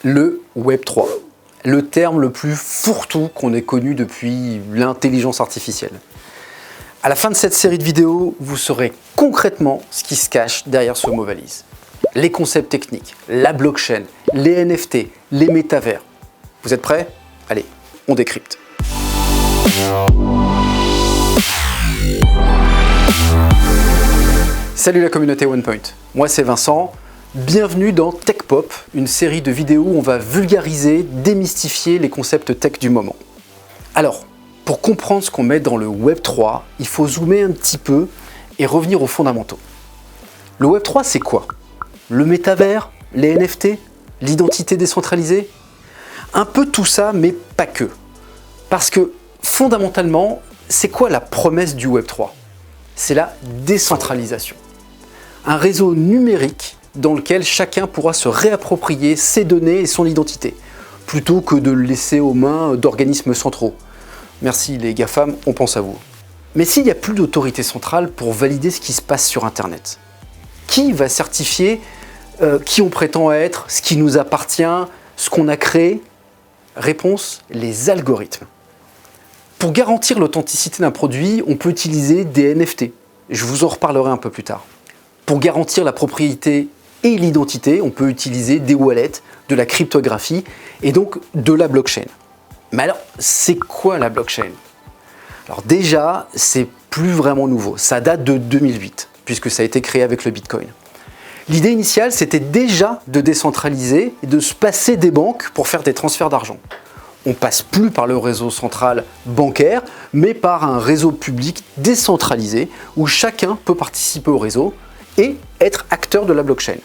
Le Web 3, le terme le plus fourre-tout qu'on ait connu depuis l'intelligence artificielle. À la fin de cette série de vidéos, vous saurez concrètement ce qui se cache derrière ce mot valise. Les concepts techniques, la blockchain, les NFT, les métavers. Vous êtes prêts? Allez, on décrypte. Salut la communauté OnePoint, moi c'est Vincent. Bienvenue dans Tech Pop, une série de vidéos où on va vulgariser, démystifier les concepts tech du moment. Alors, pour comprendre ce qu'on met dans le Web 3, il faut zoomer un petit peu et revenir aux fondamentaux. Le Web 3, c'est quoi? Le métavers, les NFT, l'identité décentralisée? Un peu tout ça, mais pas que. Parce que, fondamentalement, c'est quoi la promesse du Web 3? C'est la décentralisation. Un réseau numérique dans lequel chacun pourra se réapproprier ses données et son identité, plutôt que de le laisser aux mains d'organismes centraux. Merci les GAFAM, on pense à vous. Mais s'il n'y a plus d'autorité centrale pour valider ce qui se passe sur Internet, qui va certifier qui on prétend être, ce qui nous appartient, ce qu'on a créé? Réponse, les algorithmes. Pour garantir l'authenticité d'un produit, on peut utiliser des NFT. Je vous en reparlerai un peu plus tard. Pour garantir la propriété et l'identité, on peut utiliser des wallets, de la cryptographie et donc de la blockchain. Mais alors, c'est quoi la blockchain? Alors déjà, c'est plus vraiment nouveau. Ça date de 2008, puisque ça a été créé avec le Bitcoin. L'idée initiale, c'était déjà de décentraliser et de se passer des banques pour faire des transferts d'argent. On passe plus par le réseau central bancaire, mais par un réseau public décentralisé où chacun peut participer au réseau et être acteur de la blockchain.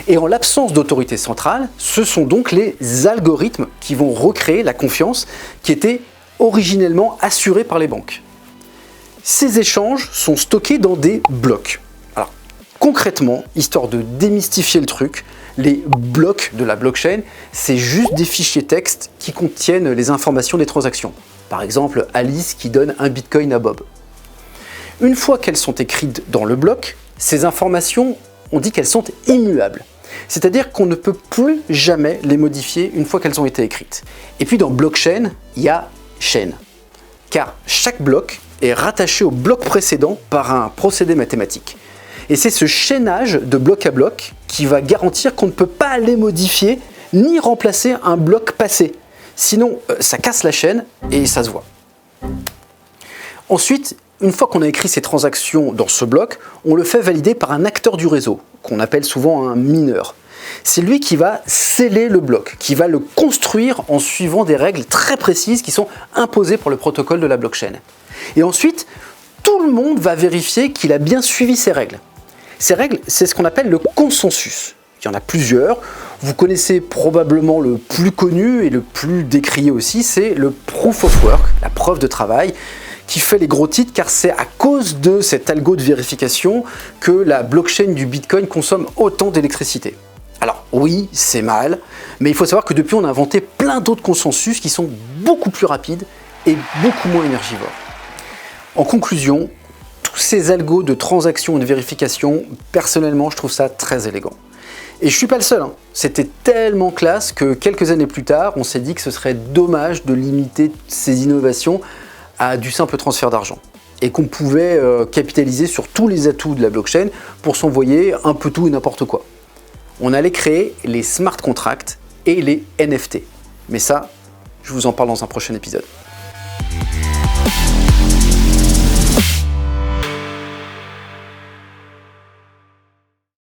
Et en l'absence d'autorité centrale, ce sont donc les algorithmes qui vont recréer la confiance qui était originellement assurée par les banques. Ces échanges sont stockés dans des blocs. Alors, concrètement, histoire de démystifier le truc, les blocs de la blockchain, c'est juste des fichiers texte qui contiennent les informations des transactions. Par exemple, Alice qui donne un bitcoin à Bob. Une fois qu'elles sont écrites dans le bloc, ces informations, on dit qu'elles sont immuables. C'est-à-dire qu'on ne peut plus jamais les modifier une fois qu'elles ont été écrites. Et puis dans blockchain, il y a chaîne. Car chaque bloc est rattaché au bloc précédent par un procédé mathématique. Et c'est ce chaînage de bloc à bloc qui va garantir qu'on ne peut pas les modifier ni remplacer un bloc passé. Sinon, ça casse la chaîne et ça se voit. Ensuite, une fois qu'on a écrit ces transactions dans ce bloc, on le fait valider par un acteur du réseau, qu'on appelle souvent un mineur. C'est lui qui va sceller le bloc, qui va le construire en suivant des règles très précises qui sont imposées par le protocole de la blockchain. Et ensuite, tout le monde va vérifier qu'il a bien suivi ces règles. Ces règles, c'est ce qu'on appelle le consensus. Il y en a plusieurs. Vous connaissez probablement le plus connu et le plus décrié aussi, c'est le proof of work, la preuve de travail, qui fait les gros titres car c'est à cause de cet algo de vérification que la blockchain du Bitcoin consomme autant d'électricité. Alors oui, c'est mal, mais il faut savoir que depuis on a inventé plein d'autres consensus qui sont beaucoup plus rapides et beaucoup moins énergivores. En conclusion, tous ces algos de transaction et de vérification, personnellement je trouve ça très élégant. Et je suis pas le seul, hein. C'était tellement classe que quelques années plus tard, on s'est dit que ce serait dommage de limiter ces innovations à du simple transfert d'argent et qu'on pouvait capitaliser sur tous les atouts de la blockchain pour s'envoyer un peu tout et n'importe quoi. On allait créer les smart contracts et les NFT. Mais ça, je vous en parle dans un prochain épisode.